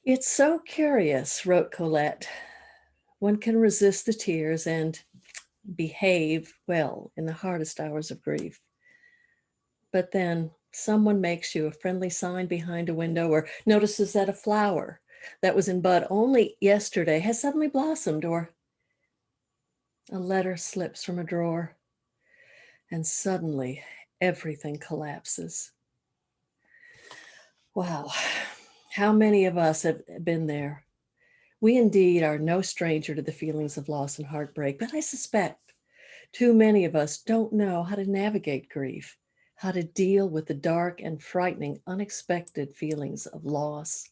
It's so curious, wrote Colette. One can resist the tears and behave well in the hardest hours of grief. But then someone makes you a friendly sign behind a window or notices that a flower that was in bud only yesterday has suddenly blossomed, or a letter slips from a drawer, and suddenly everything collapses. Wow, how many of us have been there? We indeed are no stranger to the feelings of loss and heartbreak, but I suspect too many of us don't know how to navigate grief, how to deal with the dark and frightening, unexpected feelings of loss.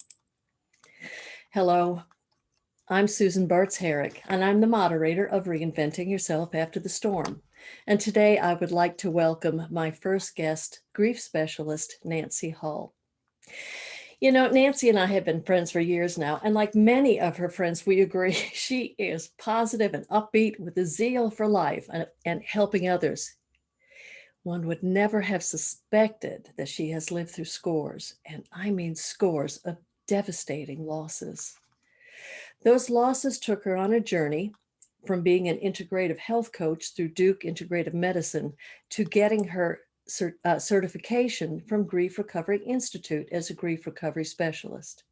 Hello, I'm Susan Bartz Herrick, and I'm the moderator of Reinventing Yourself After the Storm. And today I would like to welcome my first guest, grief specialist Nancy Hull. You know, Nancy and I have been friends for years now, and like many of her friends, we agree she is positive and upbeat with a zeal for life and helping others. One would never have suspected that she has lived through scores, and I mean scores, of devastating losses. Those losses took her on a journey from being an integrative health coach through Duke Integrative Medicine to getting her certification from Grief Recovery Institute as a grief recovery specialist.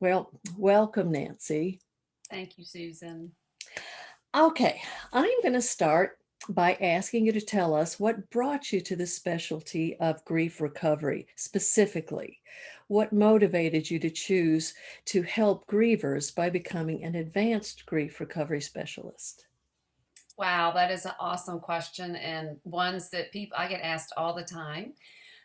Well, welcome, Nancy. Thank you, Susan. Okay, I'm going to start by asking you to tell us what brought you to the specialty of grief recovery specifically. What motivated you to choose to help grievers by becoming an advanced grief recovery specialist? Wow, that is an awesome question and ones that people I get asked all the time.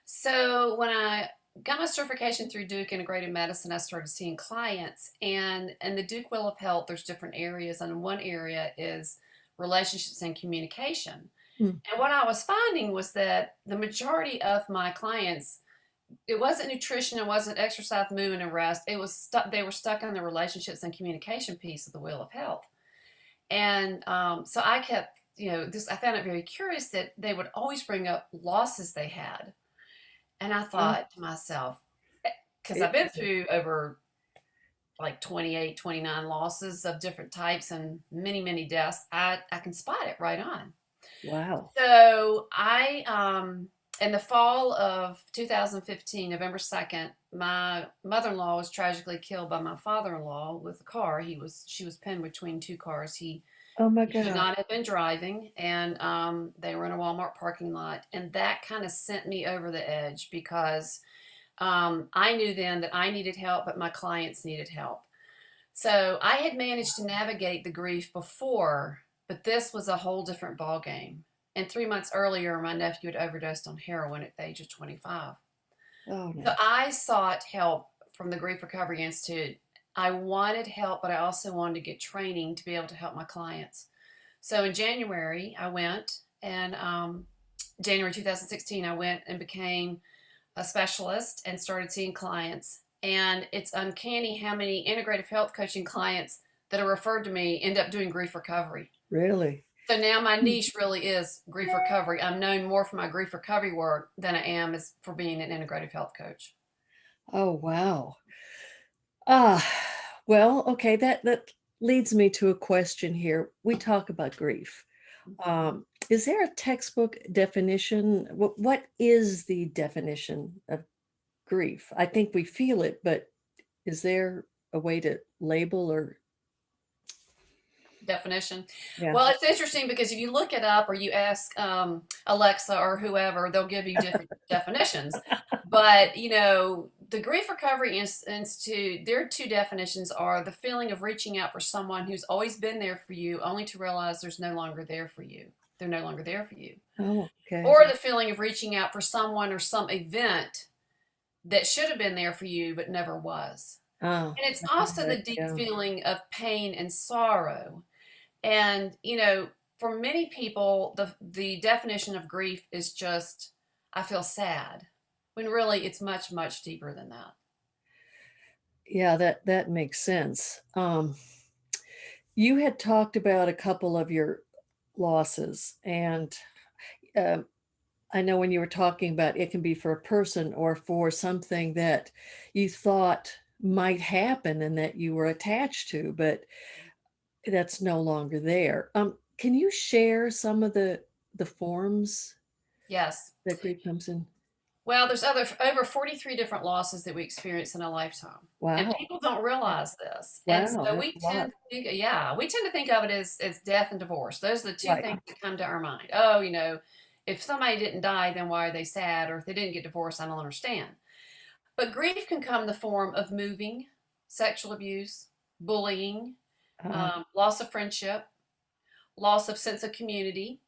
So when I got my certification through Duke Integrated Medicine, I started seeing clients and in the Duke Wheel of Health, there's different areas, and one area is relationships and communication. Hmm. And what I was finding was that the majority of my clients, it wasn't nutrition, it wasn't exercise, movement, and rest. It was stuck. They were stuck in the relationships and communication piece of the Wheel of Health. And so I kept, this, I found it very curious that they would always bring up losses they had. And I Oh, thought to myself, because I've it, been through over like 28, 29 losses of different types and many, many deaths, I can spot it right on. wow. So in the fall of 2015, November 2nd, my mother-in-law was tragically killed by my father-in-law with a car. She was pinned between two cars. Oh my He should God. not have been driving, and they were in a Walmart parking lot, and that kind of sent me over the edge because I knew then that I needed help, but my clients needed help. So I had managed to navigate the grief before, but this was a whole different ball game. And 3 months earlier, my nephew had overdosed on heroin at the age of 25. Oh So no. I sought help from the Grief Recovery Institute. I wanted help, but I also wanted to get training to be able to help my clients. So in January, I went and January 2016, I went and became a specialist and started seeing clients. And it's uncanny how many integrative health coaching clients that are referred to me end up doing grief recovery. Really? So now my niche really is grief recovery. I'm known more for my grief recovery work than I am as for being an integrative health coach. Oh wow. Ah, well, okay, that leads me to a question here. We talk about grief. Is there a textbook definition? What is the definition of grief? I think we feel it, but is there a way to label or Definition. yeah. Well, it's interesting because if you look it up or you ask Alexa or whoever, they'll give you different definitions. But the Grief Recovery Institute, their two definitions are the feeling of reaching out for someone who's always been there for you, only to realize there's no longer there for you. They're no longer there for you. Oh, okay. Or the feeling of reaching out for someone or some event that should have been there for you but never was. Oh, And it's I heard also that. the deep Yeah. feeling of pain and sorrow. And for many people, the definition of grief is just I feel sad, when really it's much much deeper than that. Yeah, that makes sense. You had talked about a couple of your losses, and um, I know when you were talking about it can be for a person or for something that you thought might happen and that you were attached to, but that's no longer there. Can you share some of the forms Yes. that grief comes in? Well, there's over 43 different losses that we experience in a lifetime. And Wow. people don't realize this. And Wow, so that's we a lot. tend to think, yeah, we tend to think of it as death and divorce. Those are the two Right. things that come to our mind. Oh, if somebody didn't die, then why are they sad? Or if they didn't get divorced, I don't understand. But grief can come in the form of moving, sexual abuse, bullying, Uh, loss of friendship, loss of sense of community,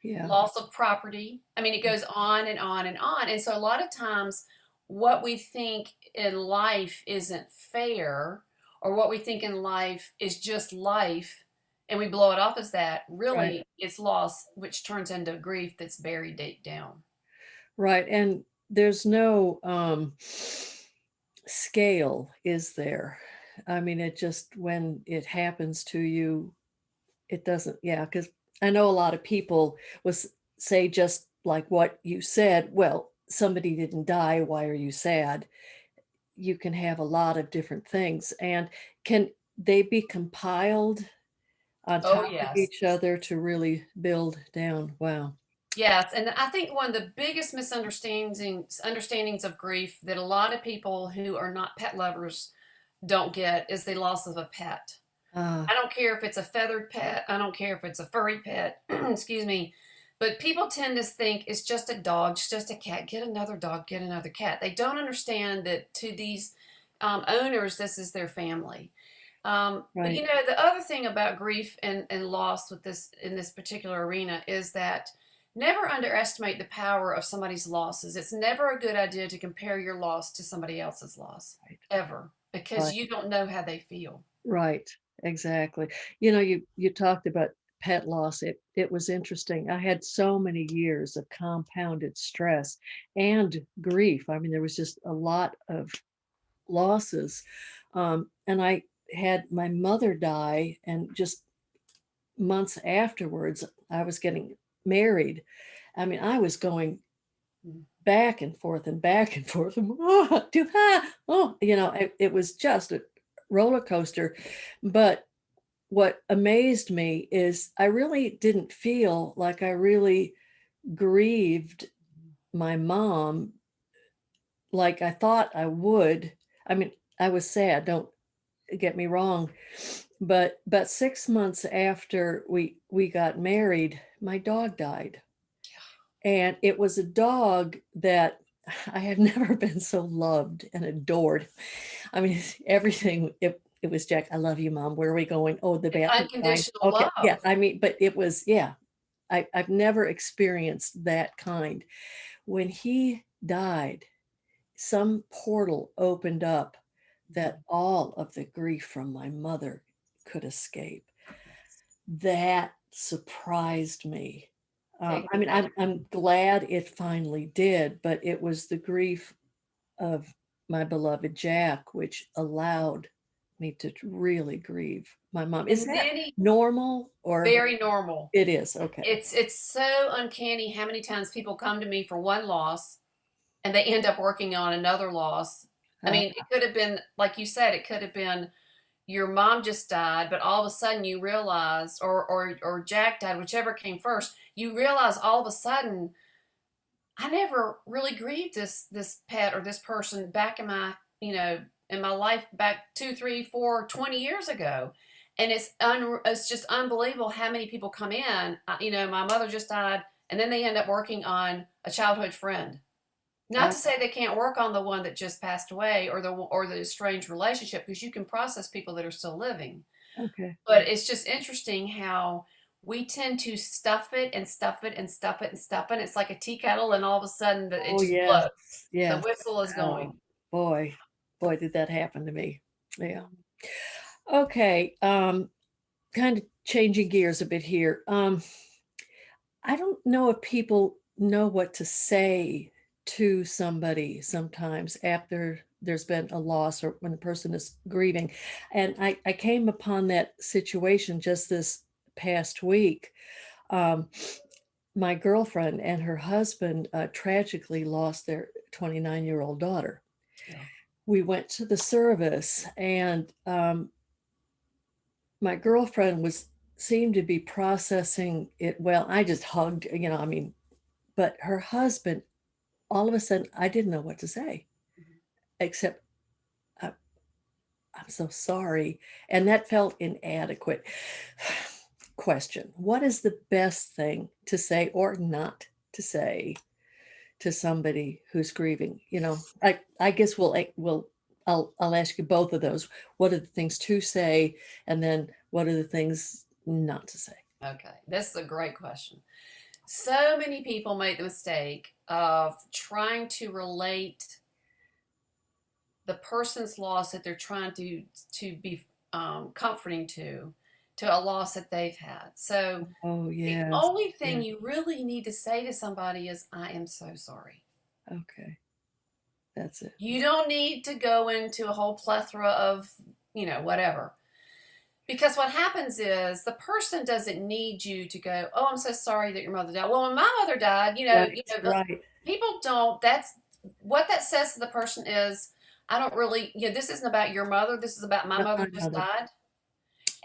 yeah. loss of property. I mean, it goes on and on and on. And so a lot of times, what we think in life isn't fair, or what we think in life is just life, and we blow it off as that, Right. really it's loss, which turns into grief that's buried deep down. Right. And there's no scale, is there? I mean, it just when it happens to you, it doesn't, yeah, because I know a lot of people was say just like what you said, well, somebody didn't die, why are you sad? You can have a lot of different things. And can they be compiled on Oh, top of yes. each other to really build down? Wow. Yes, and I think one of the biggest misunderstandings of grief that a lot of people who are not pet lovers don't get is the loss of a pet. Ah, I don't care if it's a feathered pet, I don't care if it's a furry pet, excuse me. But people tend to think it's just a dog, it's just a cat. Get another dog, get another cat. They don't understand that to these owners, this is their family. But right. the other thing about grief and loss with this in this particular arena is that never underestimate the power of somebody's losses. It's never a good idea to compare your loss to somebody else's loss, Right. ever, because Right. you don't know how they feel. Right, exactly. You talked about pet loss. It was interesting. I had so many years of compounded stress and grief. I mean, there was just a lot of losses. And I had my mother die, and just months afterwards, I was getting married. I mean, I was going Mm. back and forth and back and forth. Oh, it was just a roller coaster. But what amazed me is I really didn't feel like I really grieved my mom like I thought I would. I mean, I was sad, don't get me wrong, but 6 months after we got married, my dog died. And it was a dog that I have never been so loved and adored. I mean, everything. It was Jack. I love you, mom. Where are we going? Oh, the It's bathroom. Fine. unconditional Okay. Yeah. love. I mean, but it was, yeah. I've never experienced that kind. When he died, some portal opened up that all of the grief from my mother could escape. Yes, That surprised me. I mean, exactly. I'm glad it finally did, but it was the grief of my beloved Jack which allowed me to really grieve my mom. Is And that many, normal or very normal. it is? Okay. It's so uncanny how many times people come to me for one loss and they end up working on another loss. I Uh, mean, it could have been, like you said, it could have been your mom just died, but all of a sudden you realize, or Jack died, whichever came first, you realize all of a sudden, I never really grieved this pet or this person back in my life back 2, 3, 4, 20 years ago. And it's just unbelievable how many people come in. My mother just died, and then they end up working on a childhood friend. Not uh, to say they can't work on the one that just passed away, or the estranged relationship, because you can process people that are still living. okay. But it's just interesting how we tend to stuff it and stuff it and stuff it and stuff it. It's like a tea kettle, and all of a sudden it Oh, just yes. blows. The Yes. whistle is Oh, going. boy. Boy, did that happen to me. Yeah. Mhm. Okay. Kind of changing gears a bit here. I don't know if people know what to say to somebody sometimes after there's been a loss or when a person is grieving. And I came upon that situation just this past week. Um, my girlfriend and her husband tragically lost their 29-year-old daughter. Yeah. we went to the service, and my girlfriend was seemed to be processing it well. I just hugged, I mean, but her husband, all of a sudden, I didn't know what to say, Mhm. except I, I'm so sorry. And that felt inadequate. Question: what is the best thing to say or not to say to somebody who's grieving? I guess I'll ask you both of those. What are the things to say, and then what are the things not to say? Okay, this is a great question. So many people make the mistake of trying to relate the person's loss that they're trying to be comforting to a loss that they've had. So Oh, the yes. only thing Yeah. you really need to say to somebody is, "I am so sorry." Okay. That's it. You don't need to go into a whole plethora of, whatever. Because what happens is the person doesn't need you to go, "Oh, I'm so sorry that your mother died." Well, when my mother died, Right. Right. people don't. That's what that says to the person is, I don't really, this isn't about your mother. This is about my Not mother my just mother. died,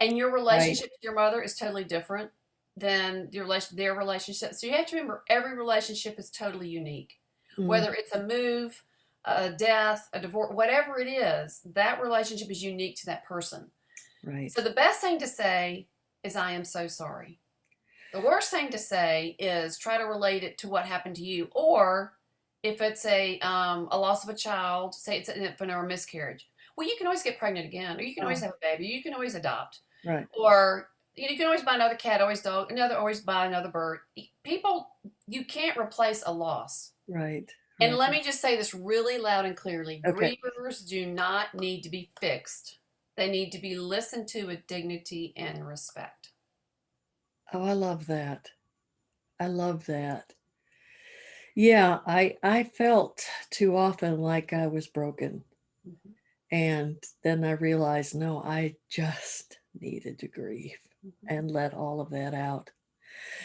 and your Right. relationship to your mother is totally different than their relationship. So you have to remember, every relationship is totally unique. Mm, Whether it's a move, a death, a divorce, whatever it is, that relationship is unique to that person. right. So the best thing to say is, "I am so sorry." The worst thing to say is try to relate it to what happened to you, or if it's a loss of a child, say it's an infant or a miscarriage. Well, you can always get pregnant again, or you can always Oh, have a baby, you can always adopt, right. or you can always buy another cat, always dog, always buy another bird. People, you can't replace a loss. Right. And Right. let me just say this really loud and clearly: Okay. grievers do not need to be fixed. They need to be listened to with dignity and respect. Oh, I love that. I love that. Yeah, I felt too often like I was broken. Mhm, And then I realized, no, I just needed to grieve mhm. and let all of that out.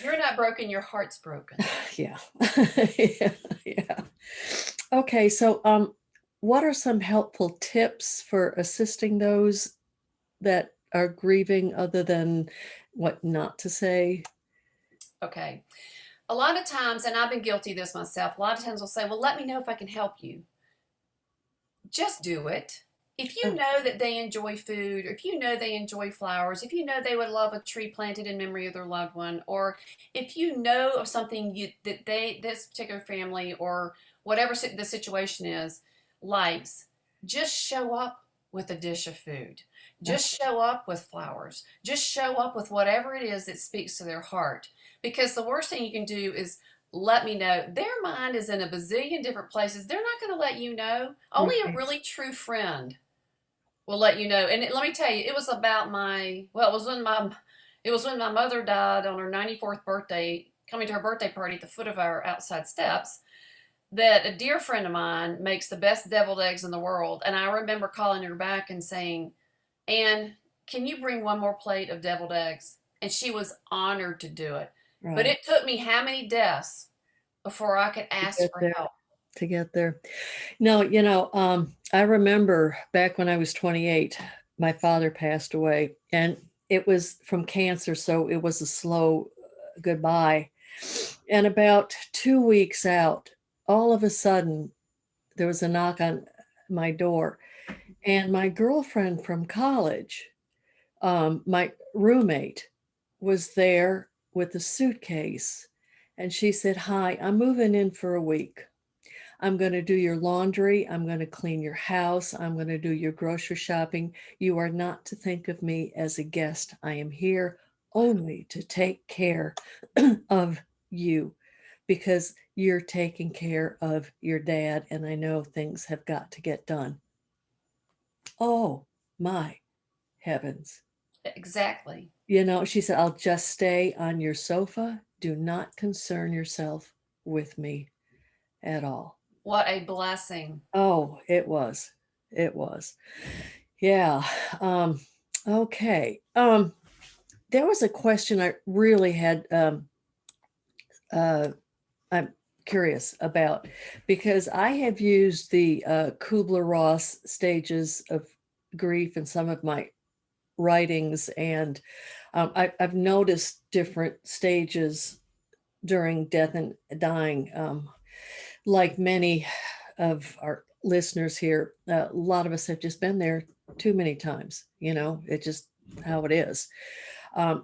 You're not broken, your heart's broken. Yeah. Yeah. Yeah. Okay, so what are some helpful tips for assisting those that are grieving other than what not to say? Okay. A lot of times, and I've been guilty of this myself, a lot of times we'll say, "Well, let me know if I can help you." Just do it. If you Oh, know that they enjoy food, or if you know they enjoy flowers, if you know they would love a tree planted in memory of their loved one, or if you know of something this particular family or whatever the situation is likes, just show up with a dish of food. oh, Just show up with flowers. Just show up with whatever it is that speaks to their heart. Because the worst thing you can do is let me know. Their mind is in a bazillion different places. They're not going to let you know. Only a right. really true friend will let you know. And let me tell you, it was about it was when my mother died on her 94th birthday, coming to her birthday party at the foot of our outside steps, that a dear friend of mine makes the best deviled eggs in the world. And I remember calling her back and saying, "Anne, can you bring one more plate of deviled eggs?" And she was honored to do it. But Right. it took me how many deaths before I could To ask get for there. help? To get there. No, I remember back when I was 28, my father passed away, and it was from cancer, so it was a slow goodbye. And about 2 weeks out, all of a sudden, there was a knock on my door, and my girlfriend from college, my roommate, was there with a suitcase, and she said, "Hi, I'm moving in for a week. I'm going to do your laundry. I'm going to clean your house. I'm going to do your grocery shopping. You are not to think of me as a guest. I am here only to take care of you because you're taking care of your dad. And I know things have got to get done." Oh, my heavens. Exactly. She said, "I'll just stay on your sofa. Do not concern yourself with me at all." What a blessing. Oh, it was. It was. Yeah. Um, okay. There was a question I really had. Uh, I'm curious about, because I have used the Kubler-Ross stages of grief in some of my writings, and I've noticed different stages during death and dying. Like many of our listeners here, a lot of us have just been there too many times. It's just how it is.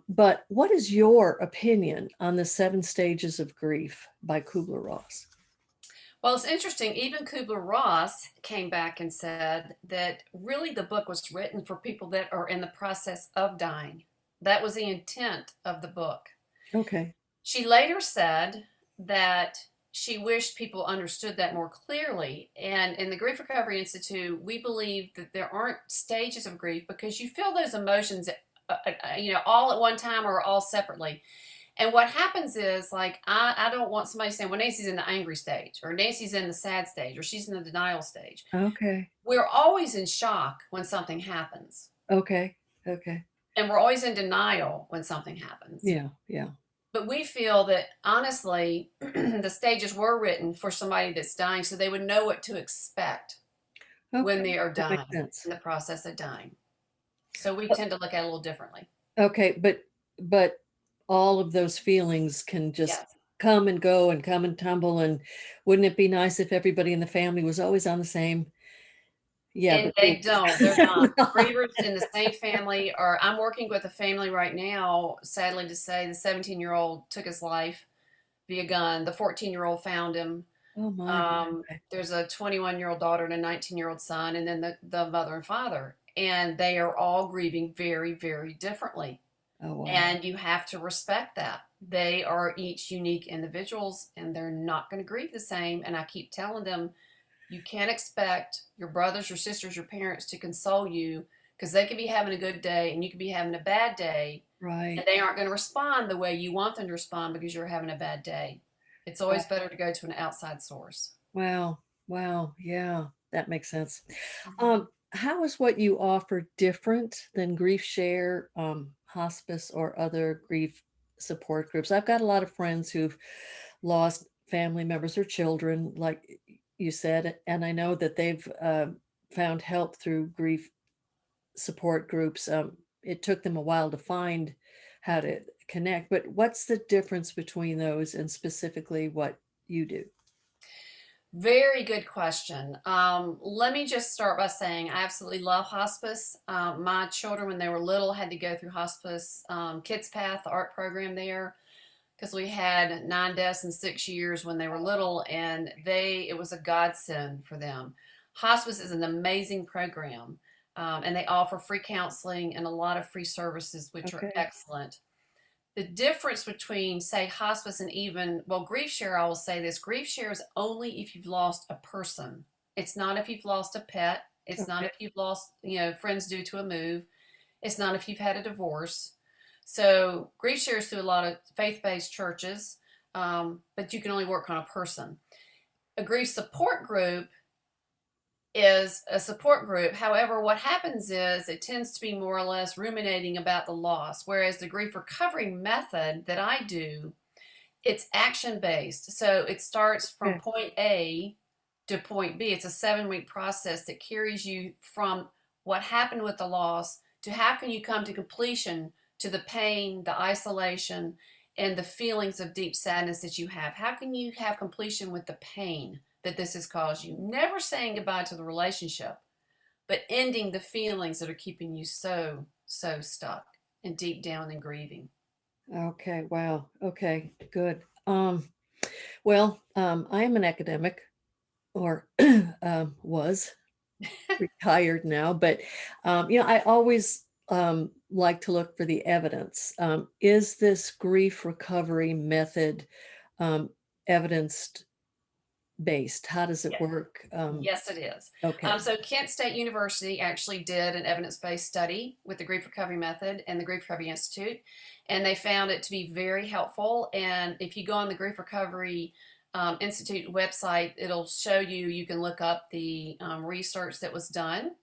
But what is your opinion on the 7 stages of grief by Kubler-Ross? Well, it's interesting. Even Kubler-Ross came back and said that really the book was written for people that are in the process of dying. That was the intent of the book. Okay. She later said that she wished people understood that more clearly. And in the Grief Recovery Institute, we believe that there aren't stages of grief because you feel those emotions, all at one time or all separately. And what happens is, like, I don't want somebody saying, well, Nancy's in the angry stage, or Nancy's in the sad stage, or she's in the denial stage. Okay. We're always in shock when something happens, Okay. Okay. and we're always in denial when something happens. Yeah. Yeah. But we feel that, honestly, the stages were written for somebody that's dying so they would know what to expect when Okay. they are That makes dying, sense. in the process of dying. So we Uh, tend to look at it a little differently. Okay, but all of those feelings can just Yes. come and go and come and tumble. And wouldn't it be nice if everybody in the family was always on the same? Yeah, And but they don't. They're not. not. Grievers in the same family, or I'm working with a family right now, sadly to say, the 17-year-old took his life via gun. The 14-year-old found him. Oh my. Okay. There's a 21-year-old daughter and a 19-year-old son, and then the mother and father. And they are all grieving very, very differently. Oh wow. And you have to respect that. They are each unique individuals, and they're not going to grieve the same. And I keep telling them, you can't expect your brothers, your sisters, your parents to console you, because they could be having a good day and you could be having a bad day, and Right. they aren't going to respond the way you want them to respond because you're having a bad day. It's always Right. better to go to an outside source. Wow. Wow. Yeah, that makes sense. Mhm. How is what you offer different than Grief Share, hospice, or other grief support groups? I've got a lot of friends who've lost family members or children, like you said, and I know that they've found help through grief support groups. It took them a while to find how to connect, but what's the difference between those and specifically what you do? Very good question. Let me just start by saying I absolutely love hospice. My children, when they were little, had to go through hospice Kids Path, the art program there, because we had 9 deaths in 6 years when they were little, and it was a godsend for them. Hospice is an amazing program, and they offer free counseling and a lot of free services, which are Okay. excellent. The difference between, say, hospice and even, well, grief share, I will say this: grief share is only if you've lost a person. It's not if you've lost a pet. It's not Okay. if you've lost, friends due to a move. It's not if you've had a divorce. So grief shares through a lot of faith-based churches, but you can only work on a person. A grief support group is a support group. However, what happens is it tends to be more or less ruminating about the loss, whereas the grief recovery method that I do, it's action based. So it starts from Okay. point A to point B. It's a 7-week process that carries you from what happened with the loss to how can you come to completion, to the pain, the isolation, and the feelings of deep sadness that you have. How can you have completion with the pain that this has caused you? Never saying goodbye to the relationship, but ending the feelings that are keeping you so, so stuck and deep down in grieving. Okay. Wow. Okay. Good. Well, I am an academic, or was retired now, but I always like to look for the evidence. Is this grief recovery method um, evidence based? How does it Yeah. work? Yes, it is. Okay. So Kent State University actually did an evidence-based study with the Grief Recovery Method and the Grief Recovery Institute, and they found it to be very helpful. And if you go on the Grief Recovery Institute website, it'll show you, you can look up the research that was done.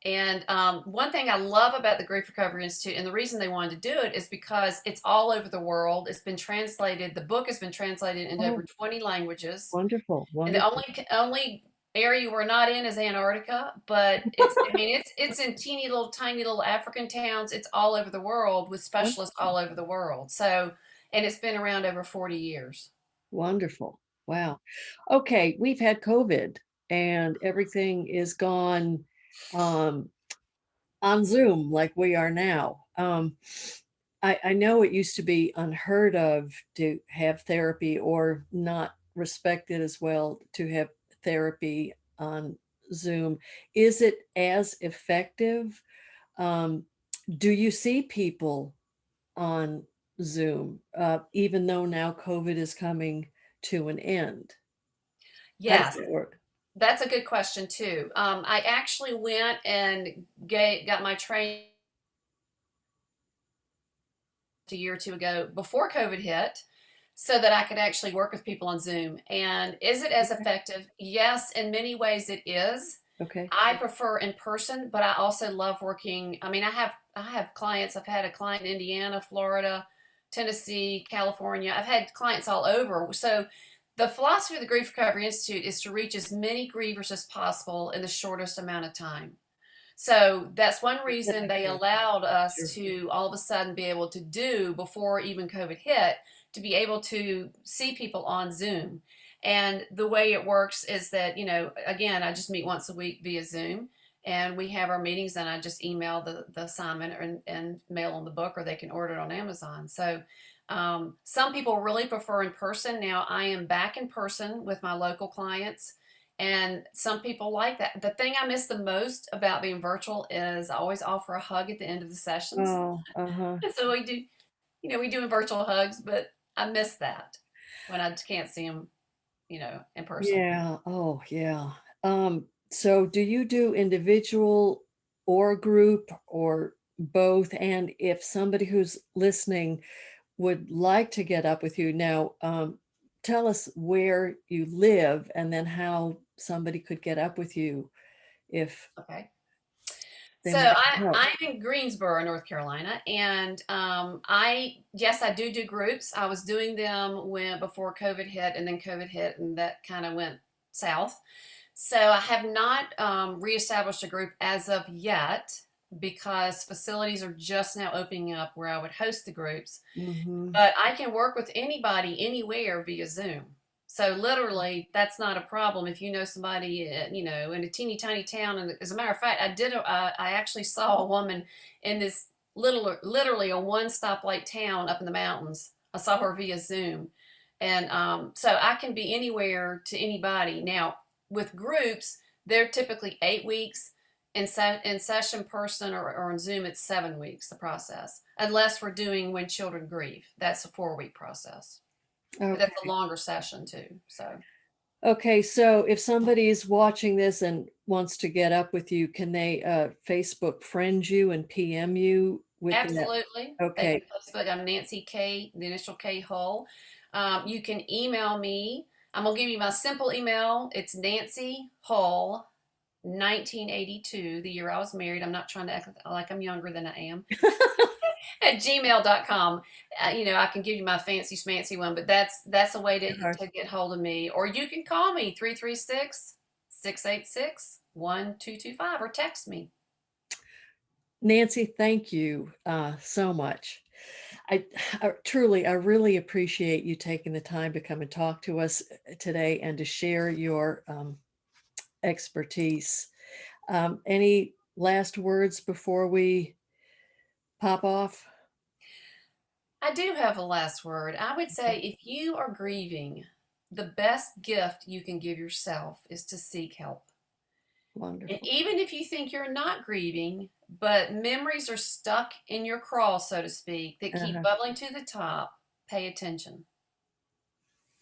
And one thing I love about the Grief Recovery Institute, and the reason they wanted to do it, is because it's all over the world. It's been translated. The book has been translated into over Oh, 20 languages. wonderful, And the wonderful. only area we're not in is Antarctica, but it's I mean it's in teeny little tiny little African towns. It's all over the world with specialists Wonderful. all over the world. So, and it's been around over 40 years. Wonderful. Wow. Okay, we've had COVID and everything is gone um, on Zoom like we are now. I know it used to be unheard of to have therapy or not respected as well to have therapy on Zoom. Is it as effective? Um, do you see people on Zoom, even though now COVID is coming to an end? How does Yes, that work? that's a good question too. I actually went and got my training a year or two ago before COVID hit so that I could actually work with people on Zoom. And is it as Okay. effective? Yes, in many ways it is. Okay. I prefer in person, but I also love working. I mean, I have clients. I've had a client in Indiana, Florida, Tennessee, California. I've had clients all over. So the philosophy of the Grief Recovery Institute is to reach as many grievers as possible in the shortest amount of time. So that's one That reason makes they sense. allowed us Sure. to all of a sudden be able to do, before even COVID hit, to be able to see people on Zoom. And the way it works is that, again, I just meet once a week via Zoom, and we have our meetings, and I just email the assignment and mail them the book, or they can order it on Amazon. So some people really prefer in person. Now I am back in person with my local clients, and some people like that. The thing I miss the most about being virtual is I always offer a hug at the end of the sessions. Oh, uh-huh. And so we do virtual hugs, but I miss that when I can't see them, in person. Yeah. Oh, yeah. So do you do individual or group or both? And if somebody who's listening would like to get up with you now, tell us where you live and then how somebody could get up with you if Okay. they So might I, need help. I'm in Greensboro, North Carolina, and yes, I do groups. I was doing them when before COVID hit, and then COVID hit, and that kind of went south. So I have not reestablished a group as of yet because facilities are just now opening up where I would host the groups. Mhm. But I can work with anybody anywhere via Zoom. So literally, that's not a problem if you know somebody, in a teeny tiny town. And as a matter of fact, I actually saw a woman in this literally a one stoplight town up in the mountains. I saw her via Zoom, and so I can be anywhere to anybody. Now with groups, they're typically 8 weeks. In session person or on Zoom, it's 7 weeks, the process, unless we're doing when children grieve. That's a 4 week process. But that's a Okay. longer session too. So Okay, so if somebody is watching this and wants to get up with you, can they Facebook friend you and PM you with that? absolutely, they Okay. can Facebook. I'm Nancy K, the initial K Hull. You can email me. I'm gonna give you my simple email. It's Nancy Hull, 1982, the year I was married. I'm not trying to act like I'm younger than I am. At gmail.com. I can give you my fancy schmancy one, but that's a way Sure. to get hold of me. Or you can call me 336-686-1225, or text me. Nancy, thank you so much. I, I really appreciate you taking the time to come and talk to us today and to share your expertise. Any last words before we pop off? I do have a last word. I would Okay, say if you are grieving, the best gift you can give yourself is to seek help. And wonderful. even if you think you're not grieving, but memories are stuck in your crawl, so to speak, that keep Uh-huh. bubbling to the top, pay attention.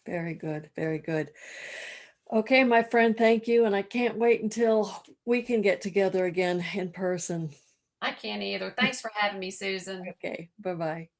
Very good. Very good. Okay, my friend, thank you. And I can't wait until we can get together again in person. I can't either. Thanks for having me, Susan. Okay, bye bye.